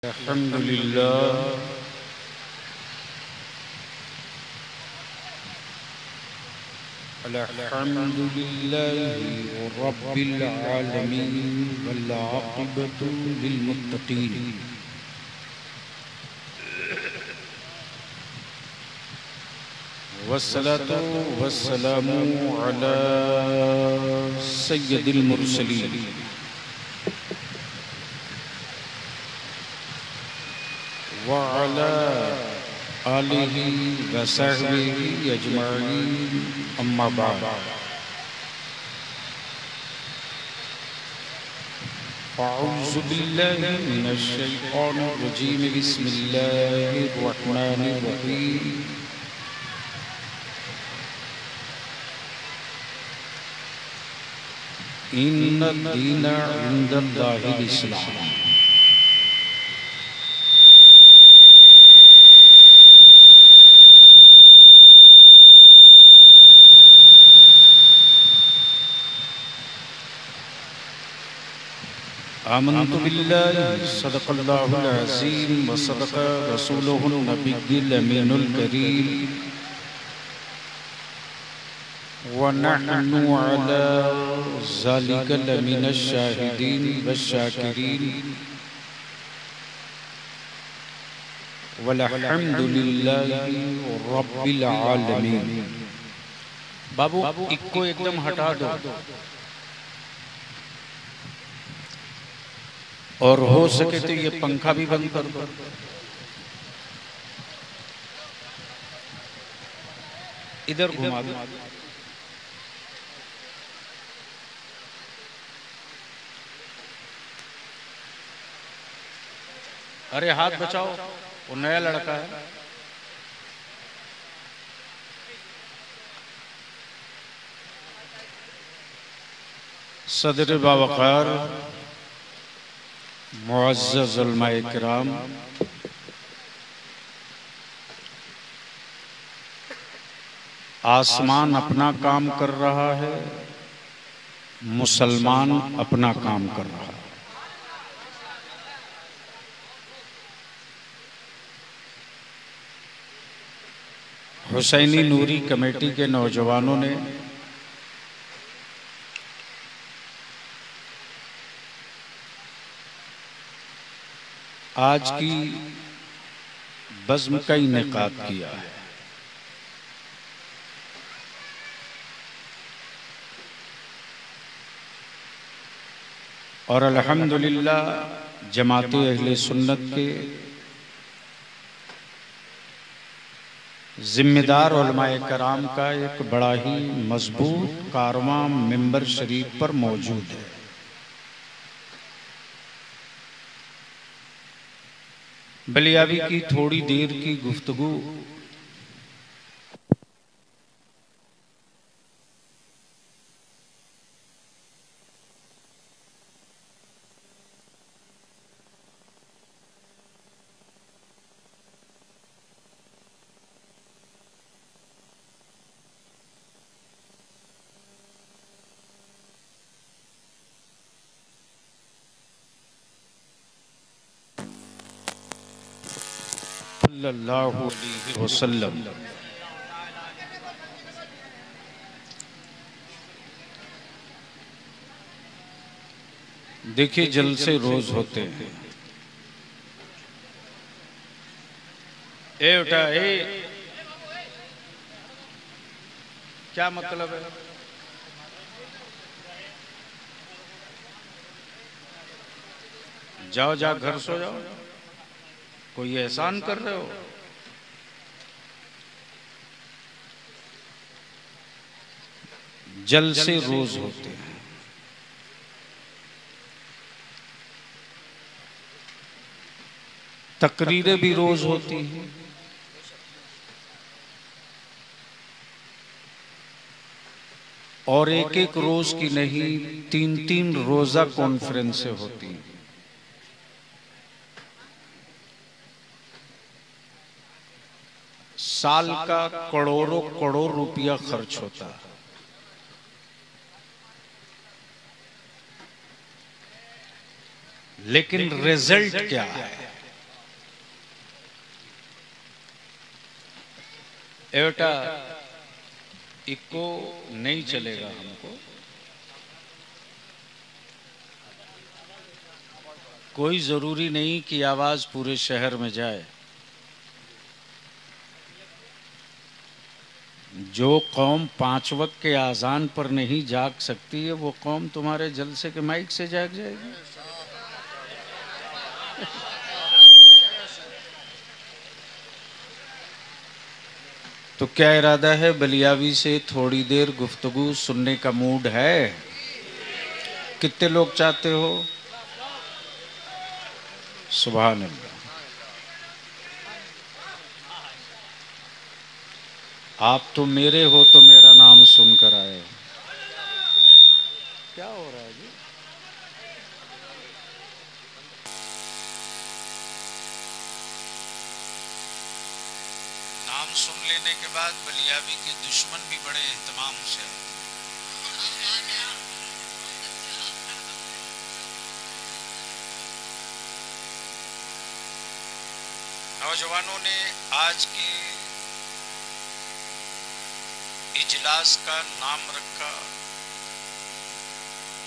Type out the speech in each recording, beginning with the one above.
अल्हम्दुलिल्लाह अल्हम्दुलिल्लाहि रब्बिल आलमीन वल आक़िबतु लिल मुत्तक़ीन वस्सलातु वस्सलामु अला सय्यिदिल मुरसलीन व अला आलिहि व सहबिहि अजमईन अम्मा बाद अऊज़ु बिल्लाहि मिनश शैतानिर रजीम बिस्मिल्लाहिर रहमानिर रहीम इन्नद-दीना इंदल्लाहिल इस्लाम। आमन्तु बिल्लाहि सदक़ल्लाहुल अज़ीम व सदक़ रसूलुहुन नबिय्युल अमीनुल करीम व नहनु अला ज़ालिका लमिनश शाहिदीन वश्शाकिरीन वल्हम्दुलिल्लाहि रब्बिल आलमीन। बाबू इक्को एकदम हटा दो और हो सके तो ये पंखा भी बंद कर दो। इधर घुमा दो। अरे हाथ बचाओ, वो नया लड़का है। सदर बावकार मुअज़्ज़ज़ उलमाए किराम, आसमान अपना काम कर रहा है, मुसलमान अपना काम कर रहा है। हुसैनी नूरी कमेटी के नौजवानों ने आज की बज़्म का इनेकाद किया है। और अल्हम्दुलिल्लाह जमाते अहले सुन्नत के जिम्मेदार उलमाए कराम का एक बड़ा ही मजबूत कारवां मिंबर शरीफ पर मौजूद है। बलियाबी की थोड़ी देर की गुफ्तगू सल्लल्लाहु अलैहि वसल्लम देखिए जलसे रोज होते हैं। ए उठा ए, क्या मतलब है? जाओ जा घर सो जाओ, कोई एहसान कर रहे हो? जलसे रोज होते हैं। तकरीरें भी रोज होती हैं। और एक एक रोज की नहीं, 3-3 रोजा कॉन्फ्रेंसें होती हैं। साल का करोड़ों करोड़ रुपया खर्च होता है। लेकिन रिजल्ट क्या है? बेटा इको नहीं चलेगा हमको, कोई जरूरी नहीं कि आवाज पूरे शहर में जाए। जो कौम 5 वक्त के आजान पर नहीं जाग सकती है वो कौम तुम्हारे जलसे के माइक से जाग जाएगी। तो क्या इरादा है, बलियावी से थोड़ी देर गुफ्तगू सुनने का मूड है? कितने लोग चाहते हो? सुभान अल्लाह। आप तो मेरे हो तो मेरा नाम सुनकर आए। क्या हो रहा है जी? नाम सुन लेने के बाद बलियावी के दुश्मन भी बड़े एहतमाम से आते। नौजवानों ने आज के इजलास का नाम रखा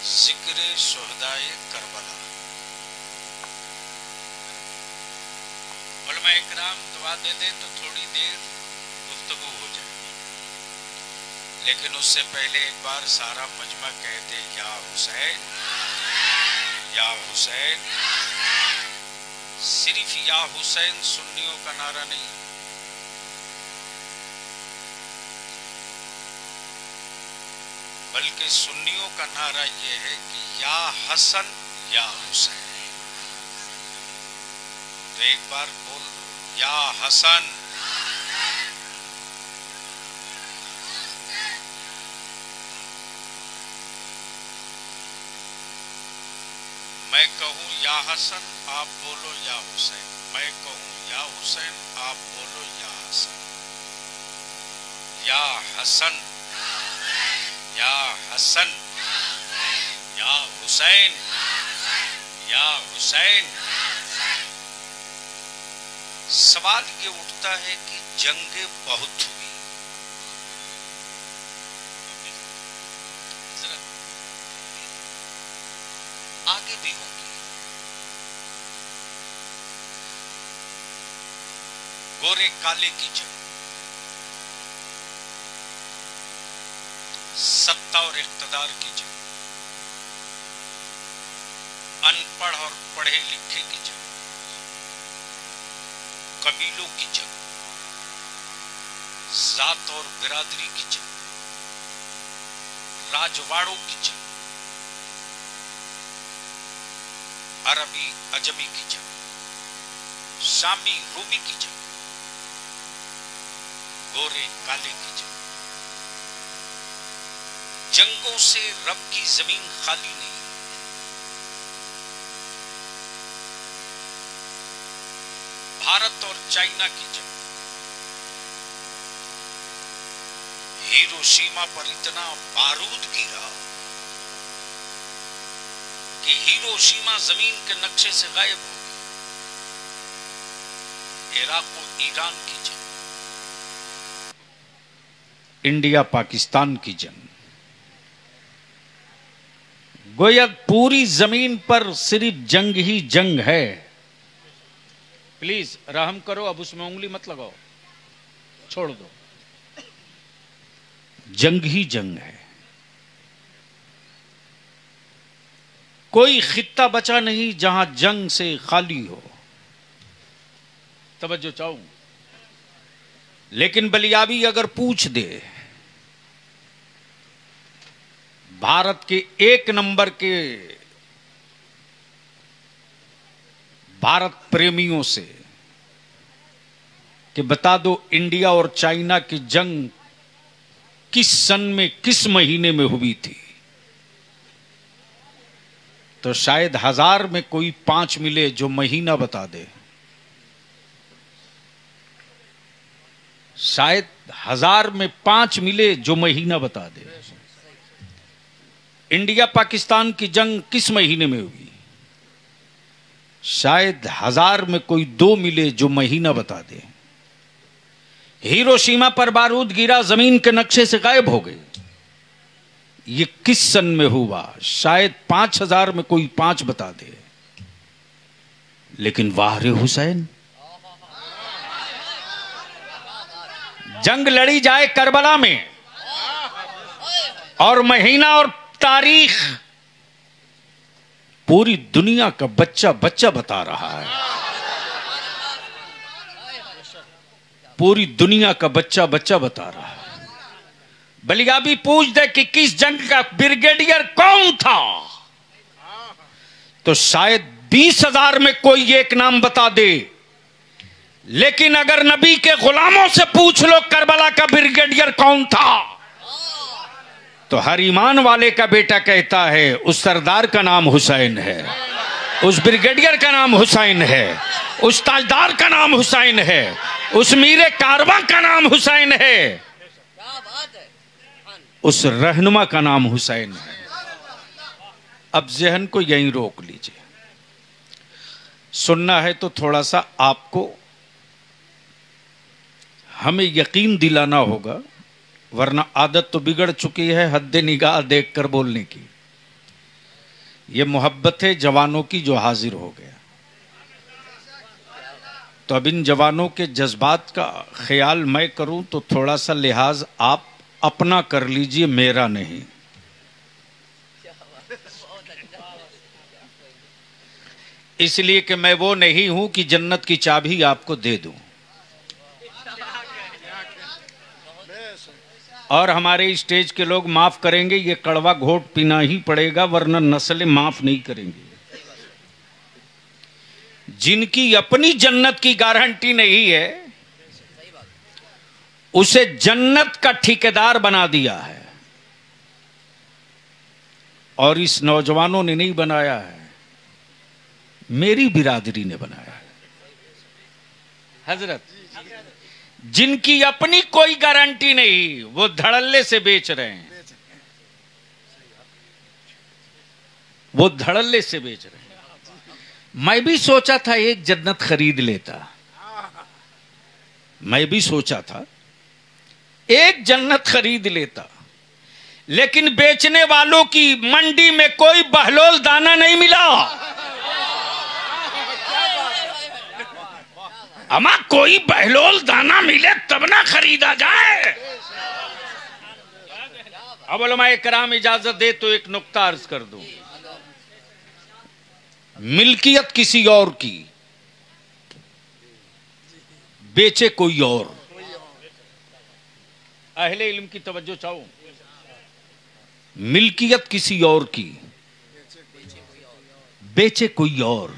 जिक्र शुहदाए करबला। उलमा इकराम दुआ दे दे तो थोड़ी देर गुफ्तगू हो जाएगी, लेकिन उससे पहले एक बार सारा मजमा कहते या हुसैन या हुसैन। सिर्फ या हुसैन सुन्नियों का नारा नहीं, बल्कि सुन्नियों का नारा यह है कि या हसन या हुसैन। तो एक बार बोल दो या हसन। मैं कहूं या हसन, आप बोलो या हुसैन। मैं कहूं या हुसैन, आप बोलो या हसन। या हसन या हसन या हुसैन या हुसैन। सवाल ये उठता है कि जंगें बहुत हुई, आगे भी होगी। गोरे काले की जंग, सत्ता और इख्तिदार की जंग, अनपढ़ और पढ़े लिखे की जंग, कबीलों की जंग, जात और बिरादरी की जंग, राजवाड़ों की जंग, अरबी अजमी की जंग, शामी रूमी की जंग, गोरे काले की जंग। जंगों से रब की जमीन खाली नहीं। भारत और चाइना की जंग, हिरोशिमा पर इतना बारूद गिरा कि हिरोशिमा जमीन के नक्शे से गायब हो गई। इराक और ईरान की जंग, इंडिया पाकिस्तान की जंग, गोया पूरी जमीन पर सिर्फ जंग ही जंग है। प्लीज रहम करो, अब उसमें उंगली मत लगाओ, छोड़ दो। जंग ही जंग है। कोई खित्ता बचा नहीं जहां जंग से खाली हो। तवज्जो चाहूं, लेकिन बलियावी अगर पूछ दे भारत के 1 नंबर के भारत प्रेमियों से कि बता दो इंडिया और चाइना की जंग किस सन में, किस महीने में हुई थी, तो शायद 1000 में कोई 5 मिले जो महीना बता दे। शायद 1000 में 5 मिले जो महीना बता दे। इंडिया पाकिस्तान की जंग किस महीने में हुई, शायद 1000 में कोई 2 मिले जो महीना बता दे। हिरोशिमा पर बारूद गिरा, जमीन के नक्शे से गायब हो गए। ये किस सन में हुआ? शायद 5000 में कोई 5 बता दे। लेकिन वाह रे हुसैन, जंग लड़ी जाए करबला में और महीना और तारीख पूरी दुनिया का बच्चा बच्चा बता रहा है। पूरी दुनिया का बच्चा बच्चा बता रहा है। बलियाबी पूछ दे कि किस जंग का ब्रिगेडियर कौन था, तो शायद 20,000 में कोई एक नाम बता दे। लेकिन अगर नबी के गुलामों से पूछ लो करबला का ब्रिगेडियर कौन था, तो हर ईमान वाले का बेटा कहता है उस सरदार का नाम हुसैन है, उस ब्रिगेडियर का नाम हुसैन है, उस ताजदार का नाम हुसैन है, उस मीरे कारवां का नाम हुसैन है, उस रहनुमा का नाम हुसैन है। अब जहन को यहीं रोक लीजिए। सुनना है तो थोड़ा सा आपको हमें यकीन दिलाना होगा, वरना आदत तो बिगड़ चुकी है हद्दे निगाह देखकर बोलने की। ये मोहब्बत है जवानों की जो हाजिर हो गया। तो अब इन जवानों के जज्बात का ख्याल मैं करूं तो थोड़ा सा लिहाज आप अपना कर लीजिए, मेरा नहीं। इसलिए कि मैं वो नहीं हूं कि जन्नत की चाबी आपको दे दूं। और हमारे स्टेज के लोग माफ करेंगे, ये कड़वा घोट पीना ही पड़ेगा, वरना नस्लें माफ नहीं करेंगी। जिनकी अपनी जन्नत की गारंटी नहीं है, उसे जन्नत का ठेकेदार बना दिया है। और इस नौजवानों ने नहीं बनाया है, मेरी बिरादरी ने बनाया है। हजरत, जिनकी अपनी कोई गारंटी नहीं, वो धड़ल्ले से बेच रहे हैं, वो धड़ल्ले से बेच रहे हैं। मैं भी सोचा था एक जन्नत खरीद लेता, मैं भी सोचा था एक जन्नत खरीद लेता, लेकिन बेचने वालों की मंडी में कोई बहलोल दाना नहीं मिला। अमा कोई बहलोल दाना मिले तब ना खरीदा जाए। अब उलमाए कराम इजाजत दे तो एक नुक्ता अर्ज कर दूं। मिल्कियत किसी और की, बेचे कोई और। अहले इल्म की तवज्जो चाहो। मिल्कियत किसी और की, बेचे कोई और।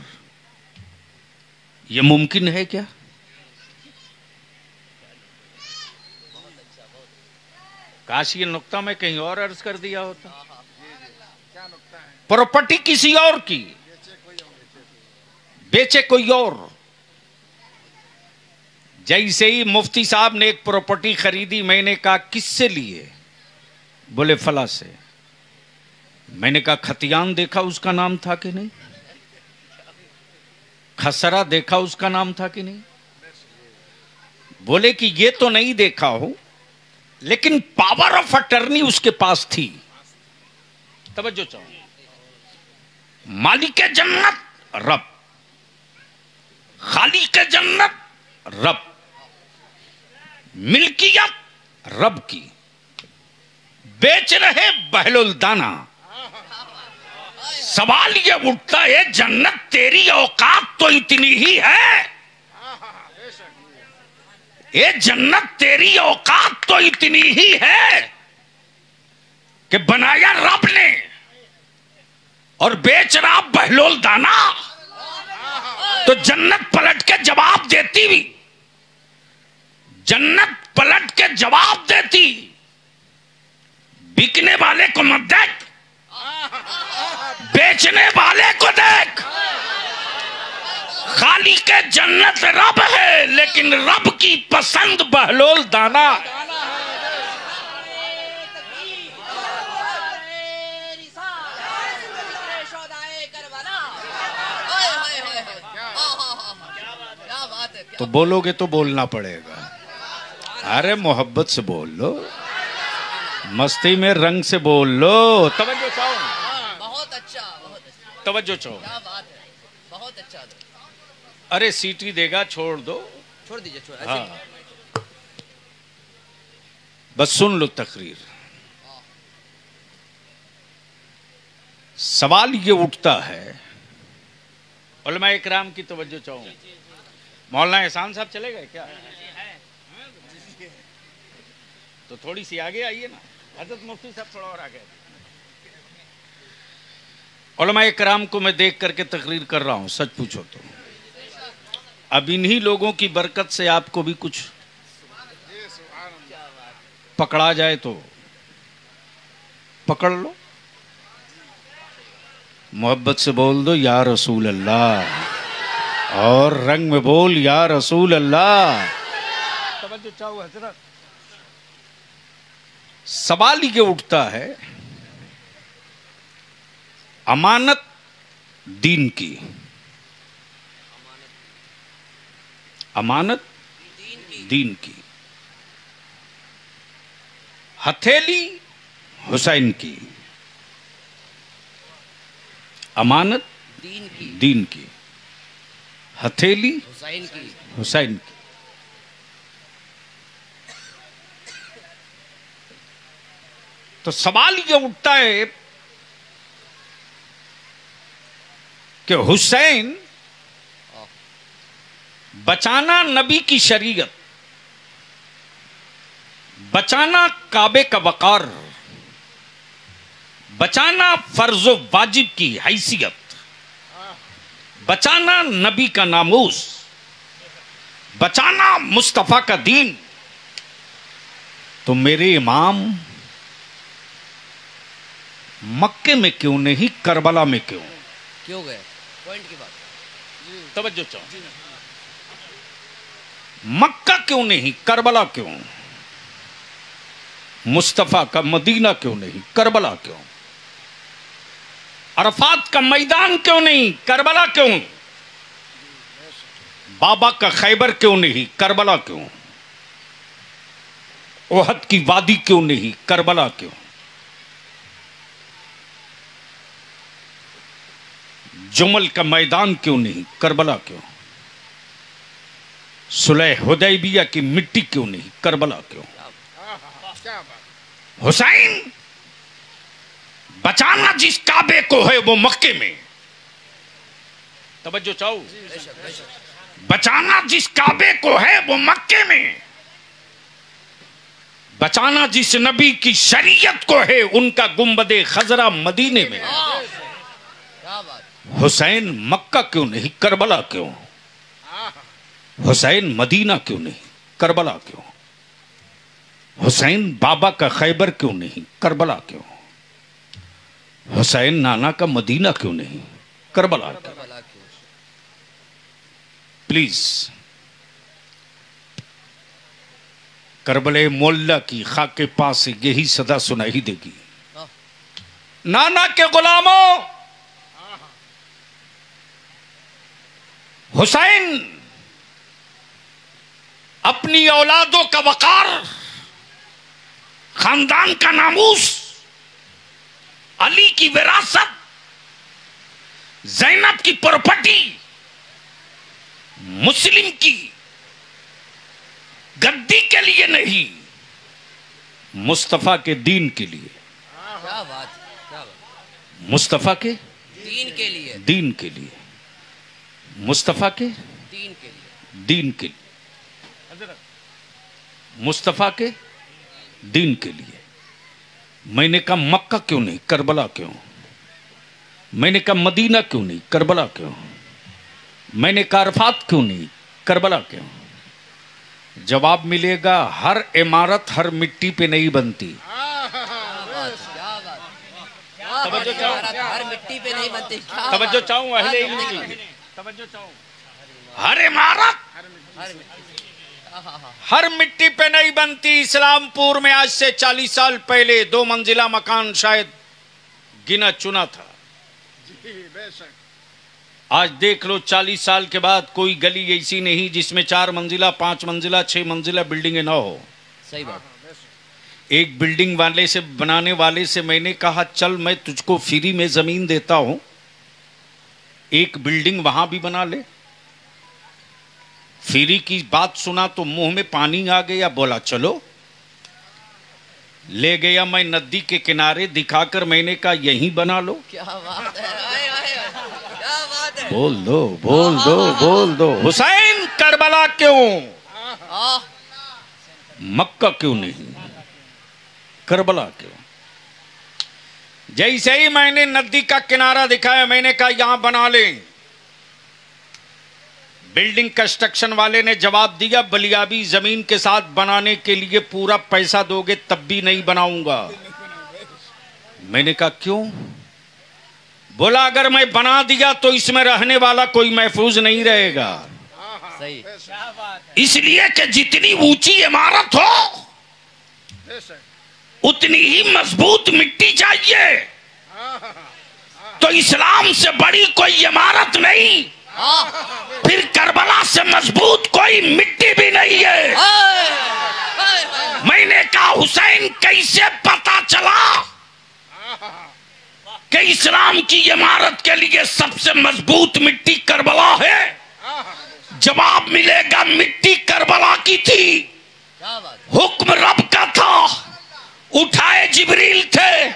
यह मुमकिन है क्या? काश ये नुक्ता मैं कहीं और अर्ज कर दिया होता। प्रॉपर्टी किसी और की, बेचे कोई और। जैसे ही मुफ्ती साहब ने एक प्रॉपर्टी खरीदी, मैंने कहा किससे लिए? बोले फला से। मैंने कहा खतियान देखा उसका नाम था कि नहीं? खसरा देखा उसका नाम था कि नहीं? बोले कि ये तो नहीं देखा हो, लेकिन पावर ऑफ अटर्नी उसके पास थी। तवज्जो चाहो। मालिक जन्नत रब, खालिक जन्नत रब, मिल्कियत रब की, बेच रहे बहलुल दाना। सवाल ये उठता है, जन्नत तेरी औकात तो इतनी ही है, ये जन्नत तेरी औकात तो इतनी ही है कि बनाया रब ने और बेच रहा बहलोल दाना। तो जन्नत पलट के जवाब देती भी, जन्नत पलट के जवाब देती, बिकने वाले को मत देख, बेचने वाले को देख। खाली के जन्नत रब है, लेकिन रब की पसंद बहलोल दाना। तो बोलोगे तो बोलना पड़ेगा। अरे मोहब्बत से बोल लो, मस्ती में रंग से बोल लो। तवज्जो चाहो। बहुत अच्छा, बहुत अच्छा। तवज्जो चाहो। क्या बात है, बहुत अच्छा। अरे सीटी देगा, छोड़ दो, छोड़ दीजिए, छोड़। हाँ, बस सुन लो तकरीर। सवाल ये उठता है, उलमा इकराम की तवज्जो चाहूं। मौलाना एहसान साहब चले गए क्या? तो थोड़ी सी आगे आइए ना, हजरत मुफ्ती साहब थोड़ा और आगे। उलमा इकराम को मैं देख करके तकरीर कर रहा हूं, सच पूछो तो अब इन्हीं लोगों की बरकत से आपको भी कुछ पकड़ा जाए तो पकड़ लो। मोहब्बत से बोल दो या रसूल अल्लाह, और रंग में बोल या रसूल अल्लाह। तवज्जो चाहो हजरत। सवाल ये उठता है, अमानत दीन की, अमानत दीन की, हथेली हुसैन की, अमानत दीन की, हथेली हुसैन की। तो सवाल ये उठता है कि हुसैन बचाना नबी की शरीयत, बचाना काबे का वकार, बचाना फर्जो वाजिब की हैसियत, बचाना नबी का नामूस, बचाना मुस्तफा का दीन, तो मेरे इमाम मक्के में क्यों नहीं, करबला में क्यों गए? पॉइंट की बात, तवज्जो चाहो। मक्का क्यों नहीं, करबला क्यों? मुस्तफा का मदीना क्यों नहीं, करबला क्यों? अरफात का मैदान क्यों नहीं, करबला क्यों? बाबा का खैबर क्यों नहीं, करबला क्यों? ओहद की वादी क्यों नहीं, करबला क्यों? जुमल का मैदान क्यों नहीं, करबला क्यों? सुलह हुदैबिया की मिट्टी क्यों नहीं, करबला क्यों? हुसैन बचाना जिस काबे को है वो मक्के में, तवज्जो चाहो, बचाना जिस काबे को है वो मक्के में, बचाना जिस नबी की शरीयत को है उनका गुंबदे खजरा मदीने में। हुसैन मक्का क्यों नहीं, करबला क्यों? हुसैन मदीना क्यों नहीं, करबला क्यों? हुसैन बाबा का खैबर क्यों नहीं, करबला क्यों? हुसैन नाना का मदीना क्यों नहीं, करबला क्यों? प्लीज, करबले मोल्ला की खाक के पास से यही सदा सुनाई देगी, नाना के गुलामों, हुसैन अपनी औलादों का वकार, खानदान का नामूस, अली की विरासत, ज़ैनब की प्रॉपर्टी, मुस्लिम की गद्दी के लिए नहीं, मुस्तफा के दीन के लिए। क्या बात, क्या बात। मुस्तफा के दीन के लिए, दीन के लिए, मुस्तफा के दीन के लिए, दीन के लिए, मुस्तफा के दीन के लिए। मैंने कहा मक्का क्यों नहीं, करबला क्यों? मैंने कहा मदीना क्यों नहीं, करबला क्यों? मैंने कहा अरफात क्यों नहीं, करबला क्यों? जवाब मिलेगा, हर इमारत हर मिट्टी पे नहीं बनती। तवज्जो चाहो, हर मिट्टी पे नहीं बनती। तवज्जो चाहूं अहले इल्म की, तवज्जो चाहूं। हर इमारत हर मिट्टी पे नहीं बनती। इस्लामपुर में आज से 40 साल पहले 2 मंजिला मकान शायद गिना चुना था। आज देख लो 40 साल के बाद कोई गली ऐसी नहीं जिसमें 4 मंजिला, 5 मंजिला, 6 मंजिला बिल्डिंगें ना हो। सही बात। एक बिल्डिंग वाले से, बनाने वाले से मैंने कहा चल मैं तुझको फ्री में जमीन देता हूं, एक बिल्डिंग वहां भी बना ले। फ्री की बात सुना तो मुंह में पानी आ गया, बोला चलो। ले गया मैं नदी के किनारे, दिखाकर मैंने कहा यहीं बना लो। क्या बात है, आए, आए, क्या बात है। बोल दो बोल दो बोल दो। हुसैन करबला क्यों, मक्का क्यों नहीं, करबला क्यों? जैसे ही मैंने नदी का किनारा दिखाया, मैंने कहा यहां बना ले। बिल्डिंग कंस्ट्रक्शन वाले ने जवाब दिया, बलियाबी जमीन के साथ बनाने के लिए पूरा पैसा दोगे तब भी नहीं बनाऊंगा। मैंने कहा क्यों? बोला अगर मैं बना दिया तो इसमें रहने वाला कोई महफूज नहीं रहेगा। सही। इसलिए कि जितनी ऊंची इमारत हो उतनी ही मजबूत मिट्टी चाहिए। तो इस्लाम से बड़ी कोई इमारत नहीं, फिर करबला से मजबूत कोई मिट्टी भी नहीं है। मैंने कहा हुसैन कैसे पता चला कि इस्लाम की इमारत के लिए सबसे मजबूत मिट्टी करबला है? जवाब मिलेगा मिट्टी करबला की थी, हुक्म रब का था, उठाए जिब्रील थे,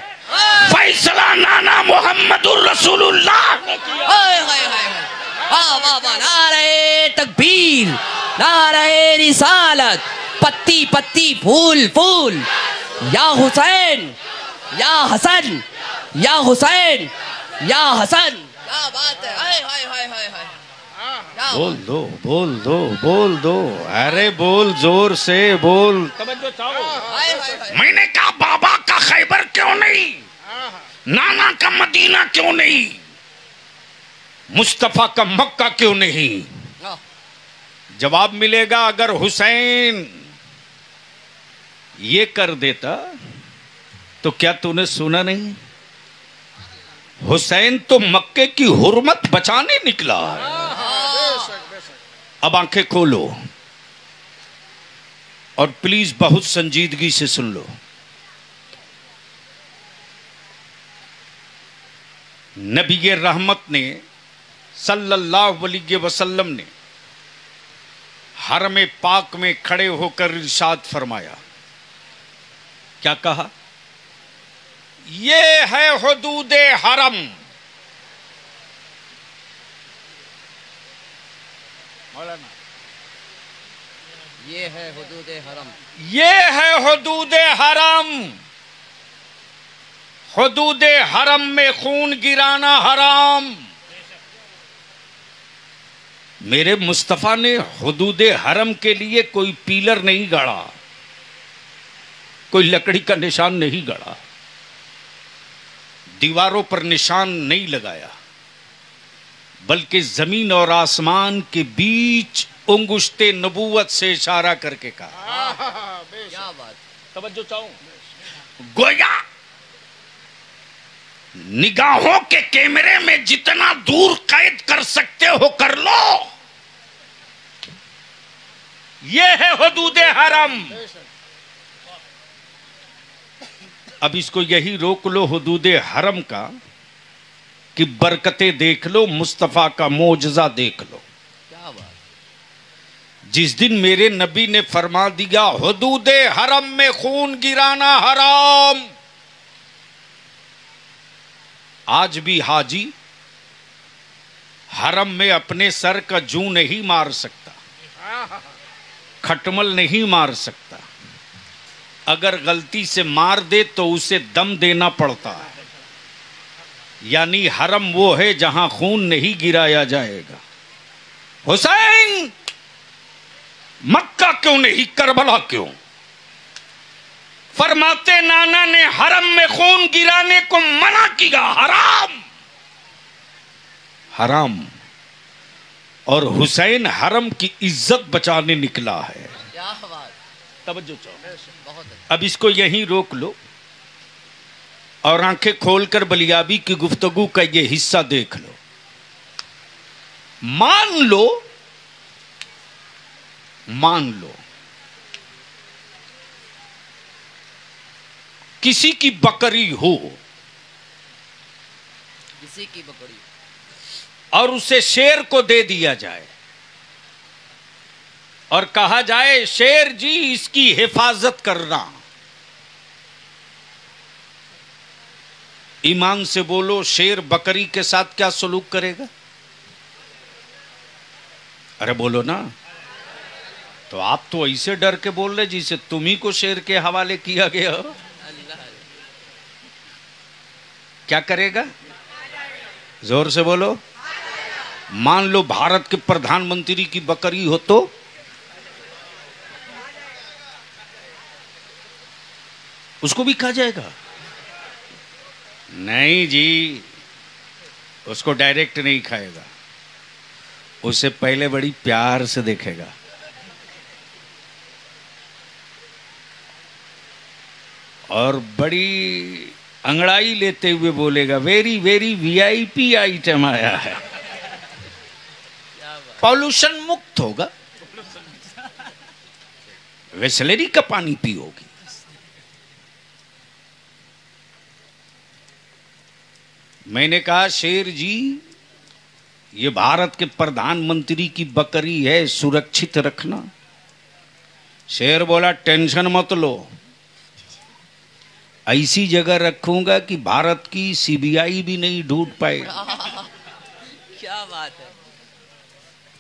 फैसला नाना मोहम्मदुर रसूलुल्लाह ने किया। नारे तकबीर, नारे रिसालत, पत्ती पत्ती फूल फूल, या हुसैन या हसन, या हुसैन या हसन। क्या बात है, हाय हाय हाय हाय हाय। बोल दो बोल दो बोल दो, अरे बोल जोर से बोल। तवज्जो चाहो। मैंने कहा बाबा का खैबर क्यों नहीं, नाना का मदीना क्यों नहीं, मुस्तफा का मक्का क्यों नहीं? जवाब मिलेगा अगर हुसैन ये कर देता तो क्या तूने सुना नहीं? हुसैन तो मक्के की हुर्मत बचाने निकला है। अब आंखें खोलो और प्लीज बहुत संजीदगी से सुन लो। नबी रहमत ने सल्लल्लाहु अलैहि वसल्लम ने हरम पाक में खड़े होकर इरशाद फरमाया, क्या कहा? ये है हुदूदे हरम। मौलाना, ये है हुदूदे हरम, ये है हुदूदे हरम। हुदूदे हरम में खून गिराना हराम। मेरे मुस्तफा ने हुदूदे हरम के लिए कोई पीलर नहीं गाड़ा, कोई लकड़ी का निशान नहीं गड़ा, दीवारों पर निशान नहीं लगाया, बल्कि जमीन और आसमान के बीच उंगुश्ते नबूवत से इशारा करके कहा। क्या बात। तवज्जो चाहो। गोया निगाहों के कैमरे में जितना दूर कैद कर सकते हो कर लो। ये है हुदूदे हरम। अब इसको यही रोक लो हुदूदे हरम का कि बरकतें देख लो, मुस्तफा का मोजजा देख लो। क्या बात। जिस दिन मेरे नबी ने फरमा दिया हुदूदे हरम में खून गिराना हराम, आज भी हाजी हरम में अपने सर का जूं नहीं मार सकता, खटमल नहीं मार सकता। अगर गलती से मार दे तो उसे दम देना पड़ता है। यानी हरम वो है जहां खून नहीं गिराया जाएगा। हुसैन मक्का क्यों नहीं, करबला क्यों? फरमाते नाना ने हरम में खून गिराने को मना किया, हराम हराम। और हुसैन हरम की इज्जत बचाने निकला है। क्या बात। तवज्जो चाहो। बहुत। अब इसको यहीं रोक लो और आंखें खोलकर बलियाबी की गुफ्तगू का ये हिस्सा देख लो। मान लो किसी की बकरी हो, किसी की बकरी, और उसे शेर को दे दिया जाए और कहा जाए शेर जी इसकी हिफाजत करना, ईमान से बोलो शेर बकरी के साथ क्या सलूक करेगा? अरे बोलो ना। तो आप तो ऐसे डर के बोल रहे जिसे तुम्ही को शेर के हवाले किया गया हो। क्या करेगा? जोर से बोलो। मान लो भारत के प्रधानमंत्री की बकरी हो तो उसको भी खा जाएगा? नहीं जी, उसको डायरेक्ट नहीं खाएगा, उससे पहले बड़ी प्यार से देखेगा। और बड़ी अंगड़ाई लेते हुए बोलेगा वेरी वेरी वीआईपी आइटम आया है, पॉल्यूशन मुक्त होगा, वेसलेरी का पानी पियोगी। मैंने कहा शेर जी ये भारत के प्रधानमंत्री की बकरी है, सुरक्षित रखना। शेर बोला टेंशन मत लो, ऐसी जगह रखूंगा कि भारत की सीबीआई भी नहीं ढूंढ पाए। क्या बात है,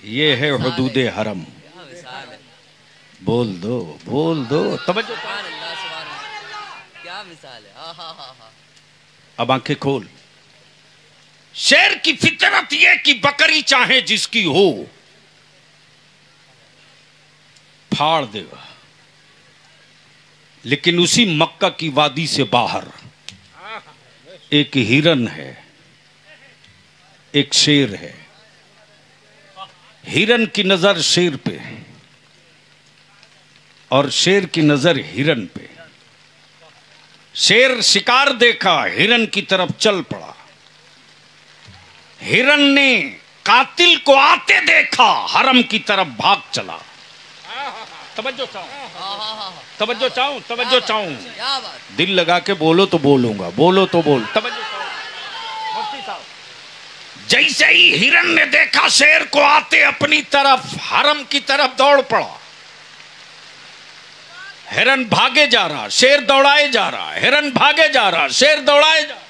ये है हुदूदे हरम। बोल दो बोल दो, तवज्जो। क्या मिसाल है। अब आंखें खोल। शेर की फितरत यह कि बकरी चाहे जिसकी हो फाड़ देगा, लेकिन उसी मक्का की वादी से बाहर एक हिरन है, एक शेर है। हिरन की नजर शेर पे और शेर की नजर हिरन पे। शेर शिकार देखा, हिरन की तरफ चल पड़ा। हिरन ने कातिल को आते देखा, हरम की तरफ भाग चला। तवज्जो चाहूं, तवज्जो चाहूं, तवज्जो चाहूं। दिल लगा के बोलो तो बोलूंगा, बोलो तो बोल। तवज्जो चाहूं। मुफ्ती साहब, जैसे ही हिरन ने देखा शेर को आते अपनी तरफ, हरम की तरफ दौड़ पड़ा। हिरन भागे जा रहा, शेर दौड़ाए जा रहा, हिरन भागे जा रहा, शेर दौड़ाए जा रहा।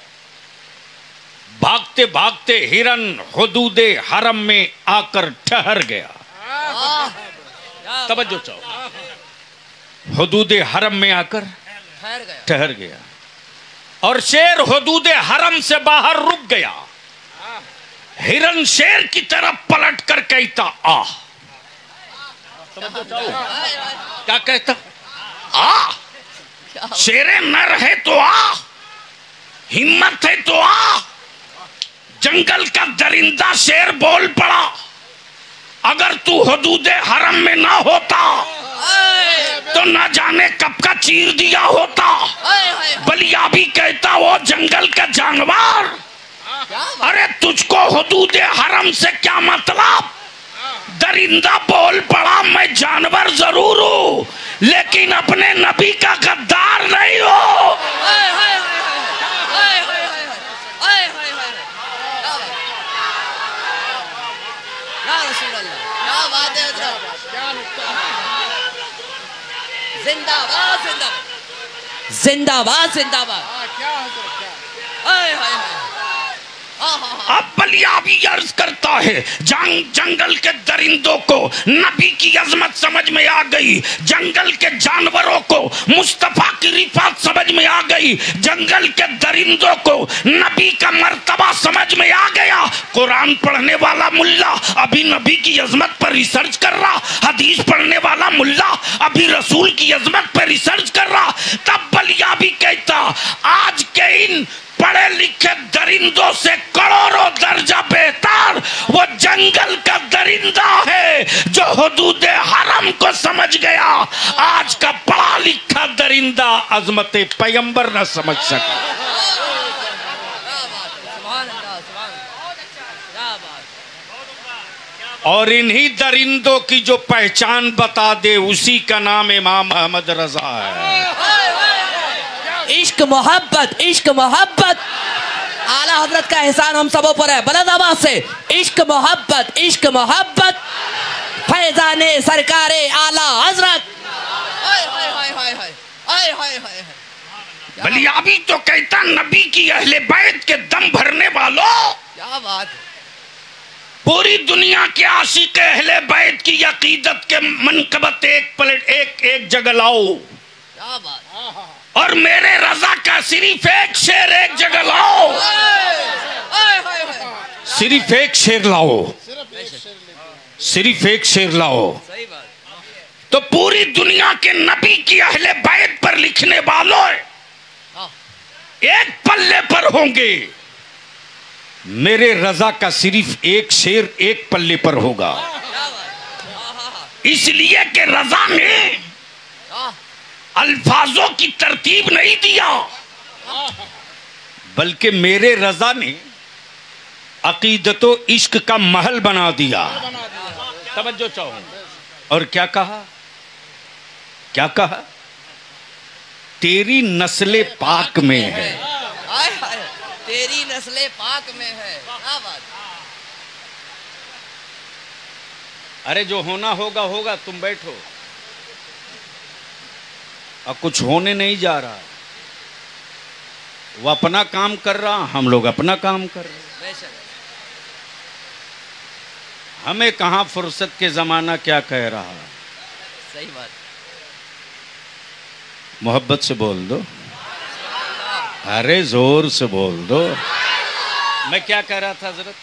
भागते भागते हिरन हुदूदे हरम में आकर ठहर गया। तवज्जो चाहो। हुदूदे हरम में आकर ठहर गया और शेर हुदूदे हरम से बाहर रुक गया। हिरन शेर की तरफ पलट कर कहता आ। क्या कहता? आ। शेरे नर है तो आ, हिम्मत है तो आ। जंगल का दरिंदा शेर बोल पड़ा, अगर तू हुदूदे हरम में ना होता तो ना जाने कब का चीर दिया होता। बलिया भी कहता वो जंगल का जानवर, अरे तुझको हुदूदे हरम से क्या मतलब? दरिंदा बोल पड़ा मैं जानवर जरूर हूं लेकिन अपने नबी का गद्दार नहीं हो। जिंदाबाद जिंदाबाद जिंदाबाद जिंदाबाद। अब बलिया भी अर्ज करता है जंगल के दरिंदों को नबी की अजमत समझ में आ गई, जंगल के जानवरों को मुस्तफा की रिफात समझ में आ गई, जंगल के दरिंदों को नबी का मर्तबा समझ में आ गया। कुरान पढ़ने वाला मुल्ला अभी नबी की अजमत पर रिसर्च कर रहा, हदीस पढ़ने वाला मुल्ला अभी रसूल की अजमत पर रिसर्च कर रहा। तब बलिया भी कहता आज के इन पढ़े लिखे दरिंदों से करोड़ों दर्जा बेहतर वो जंगल का दरिंदा है जो हुदूदे हरम को समझ गया। आज का पढ़ा लिखा दरिंदा अजमत पैगंबर न समझ सका। और इन्हीं दरिंदों की जो पहचान बता दे उसी का नाम इमाम अहमद रजा है। इश्क मोहब्बत, इश्क मोहब्बत। आला हजरत का एहसान हम सबों पर है। बुलंद आवाज से इश्क मोहब्बत, इश्क मोहब्बत। फैजाने सरकारे आला हजरत। हाय हाय हाय हाय हाय हाय हाय हाय। बलियाबी तो कहता नबी की अहले बैत के दम भरने वालों। क्या बात है। पूरी दुनिया के आशिक अहले बैत की अकीदत के मनकबत एक जगह लाओ। क्या बात। और मेरे रजा का सिर्फ एक शेर एक जगह लाओ। सिर्फ एक शेर लाओ, सिर्फ एक शेर लाओ। सही बात। तो पूरी दुनिया के नबी की अहले बैत पर लिखने वालों एक पल्ले पर होंगे। मेरे रजा का सिर्फ एक शेर एक पल्ले पर होगा। इसलिए कि रजा ने अल्फाजों की तरतीब नहीं दिया, बल्कि मेरे रजा ने अकीदतो इश्क का महल बना दिया। तवज्जो चाहो। और क्या कहा, क्या कहा? तेरी नस्ले पाक में है। हाय हाय, तेरी नस्ले पाक में है। क्या बात। अरे जो होना होगा होगा, तुम बैठो। और कुछ होने नहीं जा रहा। वो अपना काम कर रहा, हम लोग अपना काम कर रहे। हमें कहां फुर्सत के जमाना क्या कह रहा। सही बात। मोहब्बत से बोल दो। अरे जोर से बोल दो। मैं क्या कह रहा था हजरत?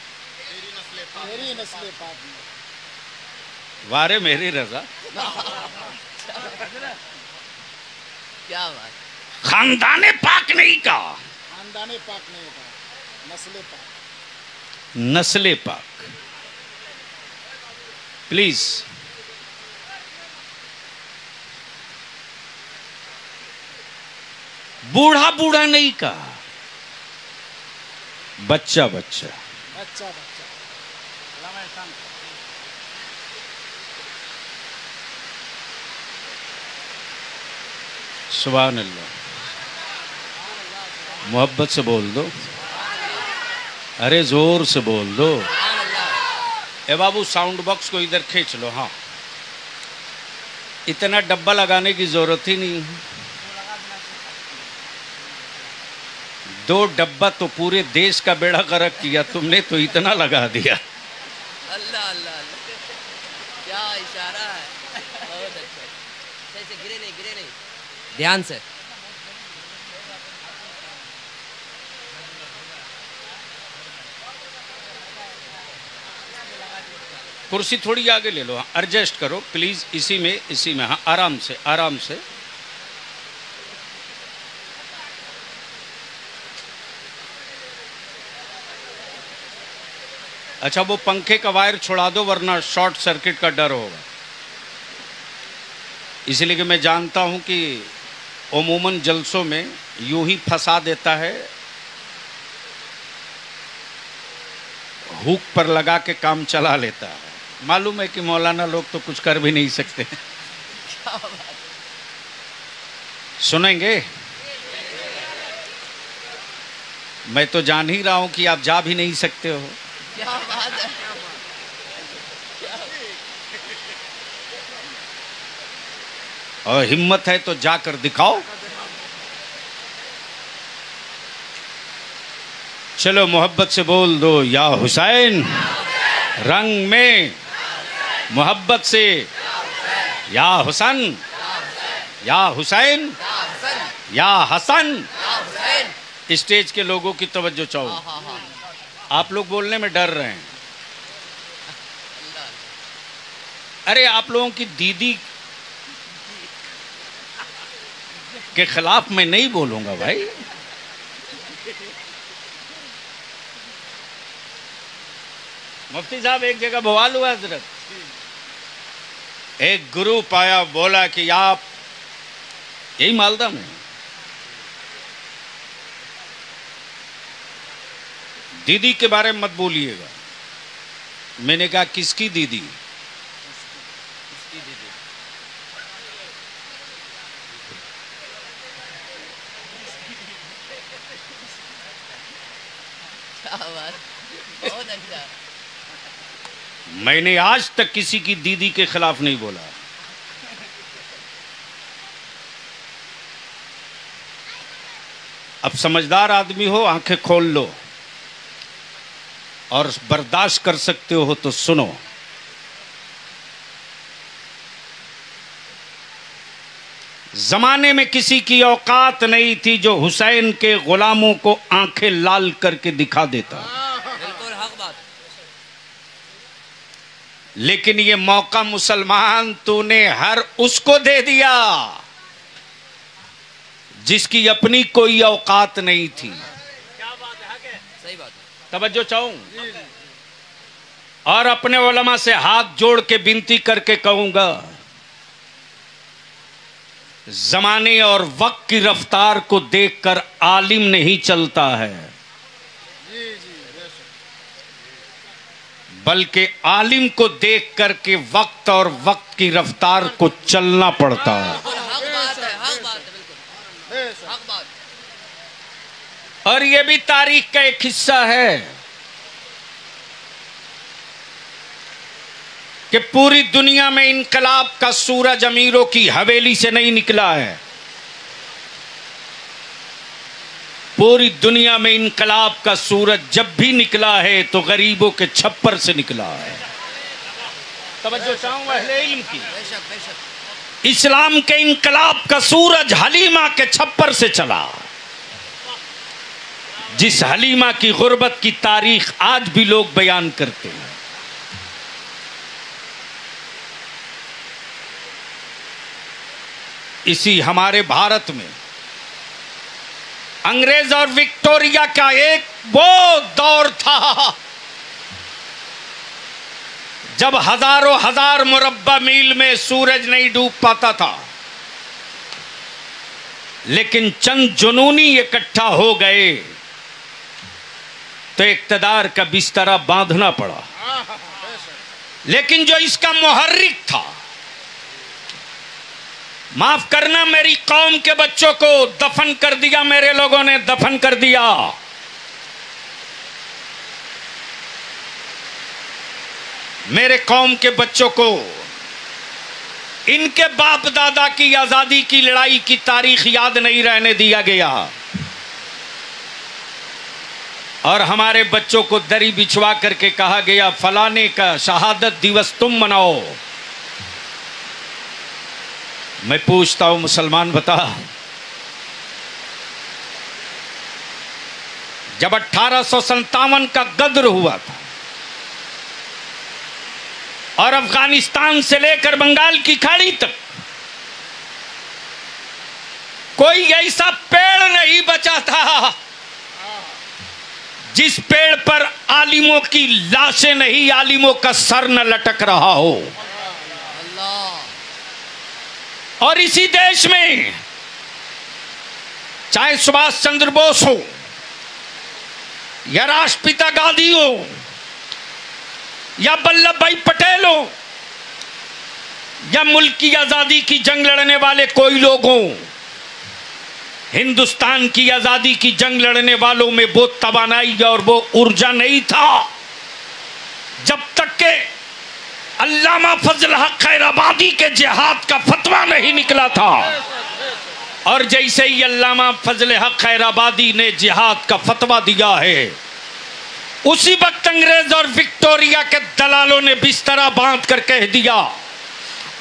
वारे मेरी रजा। क्या बात। खानदाने पाक नहीं कहा, खानदाने पाक नहीं कहा, नस्ले पाक। नस्ले पाक। प्लीज बूढ़ा बूढ़ा नहीं कहा, बच्चा बच्चा। बच्चा बच्चा। सुभान अल्लाह। मोहब्बत से बोल दो। अरे जोर से बोल दो। ए बाबू साउंड बॉक्स को इधर खींच लो। हाँ, इतना डब्बा लगाने की जरूरत ही नहीं है। 2 डब्बा तो पूरे देश का बेड़ा गर्क किया, तुमने तो इतना लगा दिया। अल्लाह अल्लाह अल्लाह, क्या इशारा है। बहुत अच्छा। सही से गिरे नहीं, गिरे नहीं, ध्यान से। कुर्सी थोड़ी आगे ले लो। एडजस्ट करो प्लीज। इसी में। हाँ, आराम से आराम से। अच्छा, वो पंखे का वायर छुड़ा दो, वरना शॉर्ट सर्किट का डर होगा। इसलिए कि मैं जानता हूं कि अमूमन जलसों में यूं ही फंसा देता है, हुक पर लगा के काम चला लेता है। मालूम है कि मौलाना लोग तो कुछ कर भी नहीं सकते। सुनेंगे? मैं तो जान ही रहा हूं कि आप जा भी नहीं सकते हो। क्या बात है। और हिम्मत है तो जाकर दिखाओ। चलो मोहब्बत से बोल दो, या हुसैन। रंग में मोहब्बत से, या हुसैन, या हुसैन, या हसन। स्टेज के लोगों की तवज्जो चाहो। आप लोग बोलने में डर रहे हैं। अरे आप लोगों की दीदी के खिलाफ मैं नहीं बोलूंगा भाई। मुफ्ती साहब एक जगह बवाल हुआ हजरत। एक गुरु पाया, बोला कि आप, यही मालदा में, दीदी के बारे में मत बोलिएगा। मैंने कहा किसकी दीदी? क्या बात, बहुत अच्छा। मैंने आज तक किसी की दीदी के खिलाफ नहीं बोला। अब समझदार आदमी हो, आंखें खोल लो, और बर्दाश्त कर सकते हो तो सुनो। जमाने में किसी की औकात नहीं थी जो हुसैन के गुलामों को आंखें लाल करके दिखा देता। बिल्कुल हक बात। लेकिन ये मौका मुसलमान तूने हर उसको दे दिया जिसकी अपनी कोई औकात नहीं थी। सही बात है। तवज्जो चाहूं और अपने उलमा से हाथ जोड़ के विनती करके कहूंगा, जमाने और वक्त की रफ्तार को देखकर आलिम नहीं चलता है, बल्कि आलिम को देख करके वक्त और वक्त की रफ्तार को चलना पड़ता है। हक बात है, हक बात है, बिल्कुल हक बात। और यह भी तारीख का एक हिस्सा है कि पूरी दुनिया में इनकलाब का सूरज अमीरों की हवेली से नहीं निकला है। पूरी दुनिया में इनकलाब का सूरज जब भी निकला है तो गरीबों के छप्पर से निकला है। तवज्जो चाहूं अहले इल्म की। बेशक बेशक। इस्लाम के इनकलाब का सूरज हलीमा के छप्पर से चला, जिस हलीमा की गुर्बत की तारीख आज भी लोग बयान करते हैं। इसी हमारे भारत में अंग्रेज और विक्टोरिया का एक वो दौर था जब हजारों हजार मुरब्बा मील में सूरज नहीं डूब पाता था, लेकिन चंद जुनूनी इकट्ठा हो गए तो इक्तदार का बिस्तरा बांधना पड़ा। लेकिन जो इसका मुहर्रिक था, माफ करना मेरी कौम के बच्चों को दफन कर दिया, मेरे लोगों ने दफन कर दिया। मेरे कौम के बच्चों को इनके बाप दादा की आजादी की लड़ाई की तारीख याद नहीं रहने दिया गया, और हमारे बच्चों को दरी बिछवा करके कहा गया फलाने का शहादत दिवस तुम मनाओ। मैं पूछता हूं मुसलमान, बता, जब 1857 का गद्र हुआ था और अफगानिस्तान से लेकर बंगाल की खाड़ी तक कोई ऐसा पेड़ नहीं बचा था जिस पेड़ पर आलिमों की लाशें नहीं, आलिमों का सर न लटक रहा हो। और इसी देश में चाहे सुभाष चंद्र बोस हो या राष्ट्रपिता गांधी हो या वल्लभ भाई पटेल हो या मुल्क की आजादी की जंग लड़ने वाले कोई लोग हों, हिंदुस्तान की आजादी की जंग लड़ने वालों में वो तवानाई और वो ऊर्जा नहीं था जब तक के अल्लामा फजल हक खैराबादी के जिहाद का फतवा नहीं निकला था। और जैसे ही अल्लामा फजल हक खैराबादी ने जिहाद का फतवा दिया है, उसी वक्त अंग्रेज और विक्टोरिया के दलालों ने बिस्तरा बांध कर कह दिया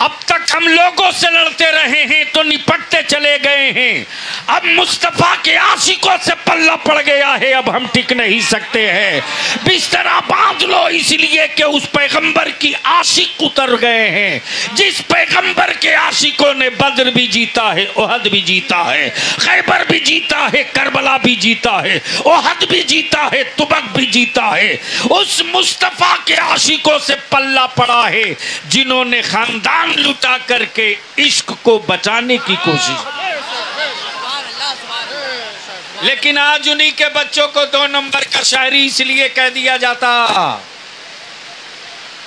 अब तक हम लोगों से लड़ते रहे हैं तो निपटते चले गए हैं, अब मुस्तफा के आशिकों से पल्ला पड़ गया है, अब हम टिक नहीं सकते हैं, बिस्तरा बांध लो, इसलिए कि उस पैगंबर की आशिक उतर गए हैं, जिस पैगंबर के आशिकों ने बद्र भी जीता है, ओहद भी जीता है, खैबर भी जीता है, करबला भी जीता है, ओहद भी जीता है, तुबक भी जीता है, उस मुस्तफा के आशिकों से पल्ला पड़ा है जिन्होंने खानदान लुटा करके इश्क को बचाने की कोशिश। लेकिन आज उन्हीं के बच्चों को 2 नंबर का शायरी इसलिए कह दिया जाता,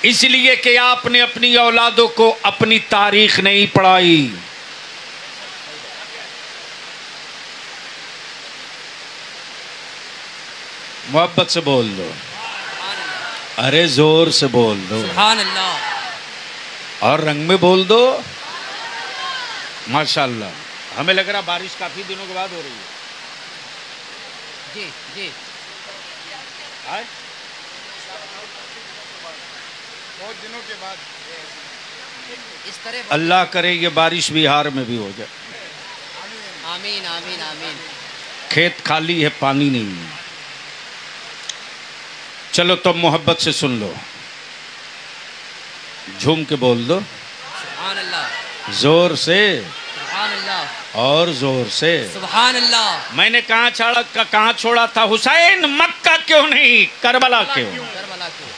इसलिए कि आपने अपनी औलादों को अपनी तारीख नहीं पढ़ाई। मोहब्बत से बोल दो, अरे जोर से बोल दो, सुभान अल्लाह। और रंग में बोल दो। माशाल्लाह, हमें लग रहा बारिश काफी दिनों के बाद हो रही है। जी जी, आए? बहुत दिनों के बाद इस तरह अल्लाह करे ये बारिश बिहार में भी हो जाए। आमीन आमीन आमीन। खेत खाली है, पानी नहीं है। चलो तो मोहब्बत से सुन लो, झूम के बोल दो, सुभान अल्लाह, जोर से सुभान अल्लाह, और जोर से। सुभान अल्लाह। मैंने कहाँ छोड़ा था हुसैन, मक्का क्यों नहीं, करबला क्यों? करबला क्यों?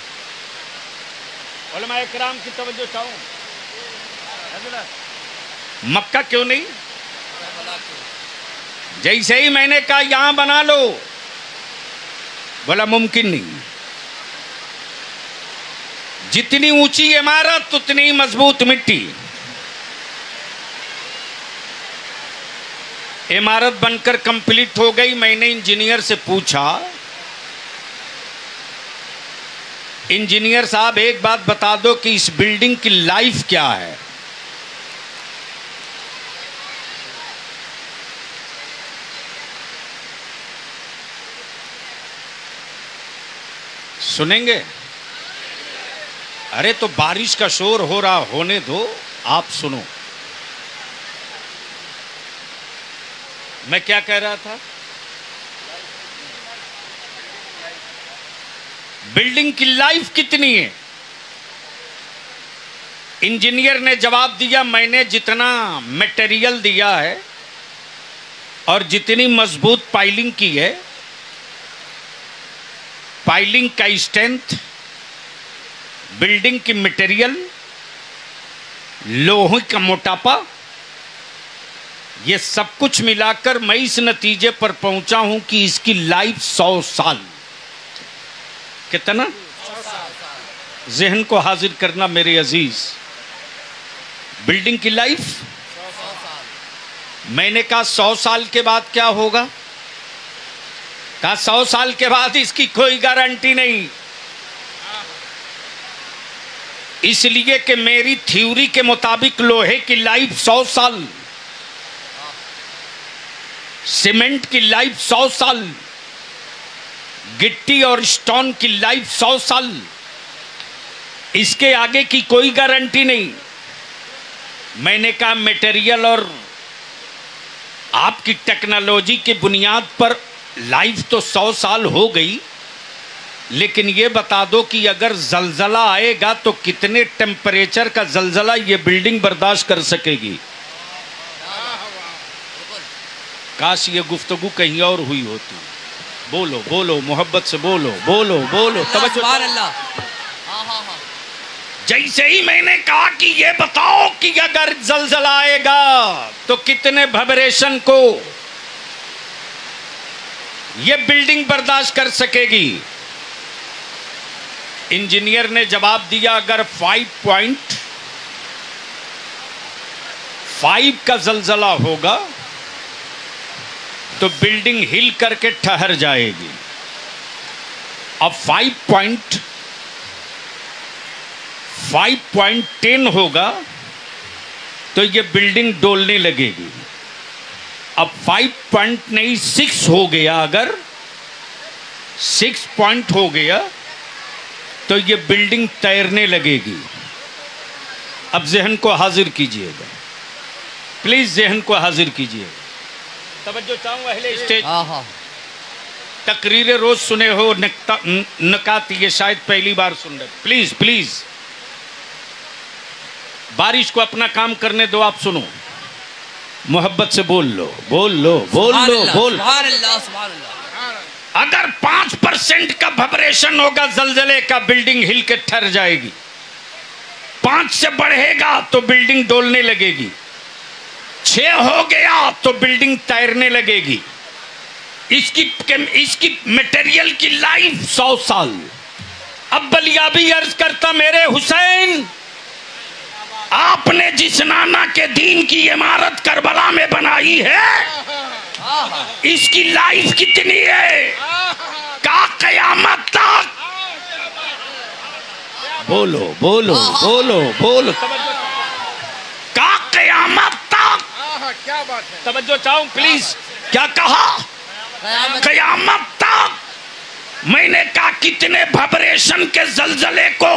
उलमा इकराम की तवज्जो चाहूं, मक्का क्यों नहीं? करबला क्यों? जैसे ही मैंने कहा यहां बना लो, बोला मुमकिन नहीं। जितनी ऊंची इमारत उतनी मजबूत मिट्टी। इमारत बनकर कंप्लीट हो गई। मैंने इंजीनियर से पूछा, इंजीनियर साहब एक बात बता दो कि इस बिल्डिंग की लाइफ क्या है? सुनेंगे? अरे तो बारिश का शोर हो रहा, होने दो, आप सुनो। मैं क्या कह रहा था? बिल्डिंग की लाइफ कितनी है? इंजीनियर ने जवाब दिया, मैंने जितना मटेरियल दिया है और जितनी मजबूत पाइलिंग की है, पाइलिंग का स्ट्रेंथ, बिल्डिंग की मटेरियल, लोहे का मोटापा, ये सब कुछ मिलाकर मैं इस नतीजे पर पहुंचा हूं कि इसकी लाइफ 100 साल। कितना? जहन को हाजिर करना मेरे अजीज। बिल्डिंग की लाइफ 100 साल। मैंने कहा 100 साल के बाद क्या होगा? कहा 100 साल के बाद इसकी कोई गारंटी नहीं, इसलिए कि मेरी थ्योरी के मुताबिक लोहे की लाइफ 100 साल, सीमेंट की लाइफ 100 साल, गिट्टी और स्टोन की लाइफ 100 साल, इसके आगे की कोई गारंटी नहीं। मैंने कहा मटेरियल और आपकी टेक्नोलॉजी की बुनियाद पर लाइफ तो 100 साल हो गई, लेकिन ये बता दो कि अगर जलजला आएगा तो कितने टेम्परेचर का जलजला ये बिल्डिंग बर्दाश्त कर सकेगी? काश ये गुफ्तगू कहीं और हुई होती। बोलो बोलो, मोहब्बत से बोलो, बोलो बोलो, तवज्जो। सुभान अल्लाह। हाँ हाँ हाँ। जैसे ही मैंने कहा कि ये बताओ कि अगर जलजला आएगा तो कितने वाइब्रेशन को ये बिल्डिंग बर्दाश्त कर सकेगी, इंजीनियर ने जवाब दिया, अगर 5.5 का जलजला होगा तो बिल्डिंग हिल करके ठहर जाएगी। अब 5.10 होगा तो ये बिल्डिंग डोलने लगेगी। अब 5.6 हो गया, अगर 6 पॉइंट हो गया तो ये बिल्डिंग तैरने लगेगी। अब जहन को हाजिर कीजिएगा, प्लीज जहन को हाजिर कीजिएगा। तवज्जो चाहूँ अहले स्टेज। हाँ हाँ। तकरीरें रोज सुने हो, नकात ये शायद पहली बार सुन रहे। प्लीज प्लीज बारिश को अपना काम करने दो, आप सुनो, मोहब्बत से बोल लो, बोल लो, बोल लो, बोल। सुभान अल्लाह, सुभान अल्लाह। अगर 5% का वाइब्रेशन होगा जलजले का, बिल्डिंग हिल के ठहर जाएगी। 5 से बढ़ेगा तो बिल्डिंग डोलने लगेगी। 6 हो गया तो बिल्डिंग तैरने लगेगी। इसकी मटेरियल की लाइफ 100 साल। अब बलियाबी अर्ज करता, मेरे हुसैन, आपने जिस नाना के दीन की इमारत करबला में बनाई है, इसकी लाइफ कितनी है? का कयामत तक। बोलो बोलो बोलो बोलो, का कयामत तक। क्या बात है, तवज्जो चाहूं प्लीज। क्या कहा? कयामत तक। मैंने कहा कितने वाइब्रेशन के जलजले को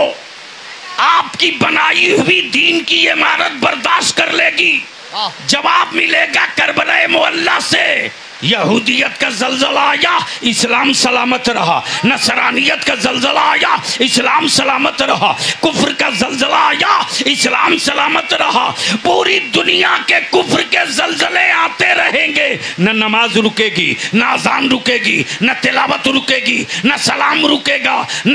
आपकी बनाई हुई दीन की इमारत बर्दाश्त कर लेगी? जवाब मिलेगा करबला मुअल्ला से। यहूदियत का जलजला आया, इस्लाम सलामत रहा। नसरानियत का जलजला आया, इस्लाम सलामत रहा। कुफ्र का जलजला आया, इस्लाम सलामत रहा। पूरी दुनिया के कुफ्र के जलजले आते रहेंगे। न नमाज रुकेगी, न अजान रुकेगी, न तिलावत रुकेगी, न सलाम रुकेगा, न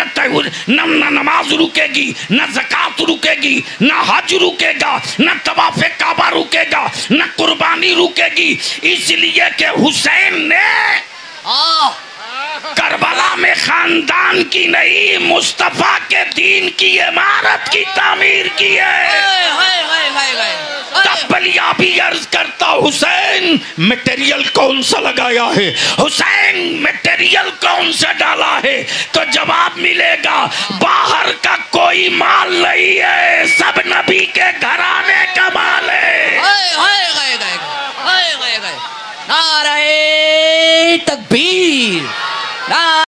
नमाज रुकेगी, न ज़कात रुकेगी, न हज रुकेगा, न तवाफ़ काबा रुकेगा, न कुर्बानी रुकेगी। इसलिए कि हुसैन ने करबला में खानदान की नहीं, मुस्तफा के दीन की इमारत की तामीर की है। तब बलियाबी अर्ज करता, हुसैन मटेरियल कौन सा लगाया है, हुसैन मटेरियल कौन सा डाला है? तो जवाब मिलेगा बाहर का कोई माल नहीं है, सब नबी के घराने का माल है। नारे तकबीर।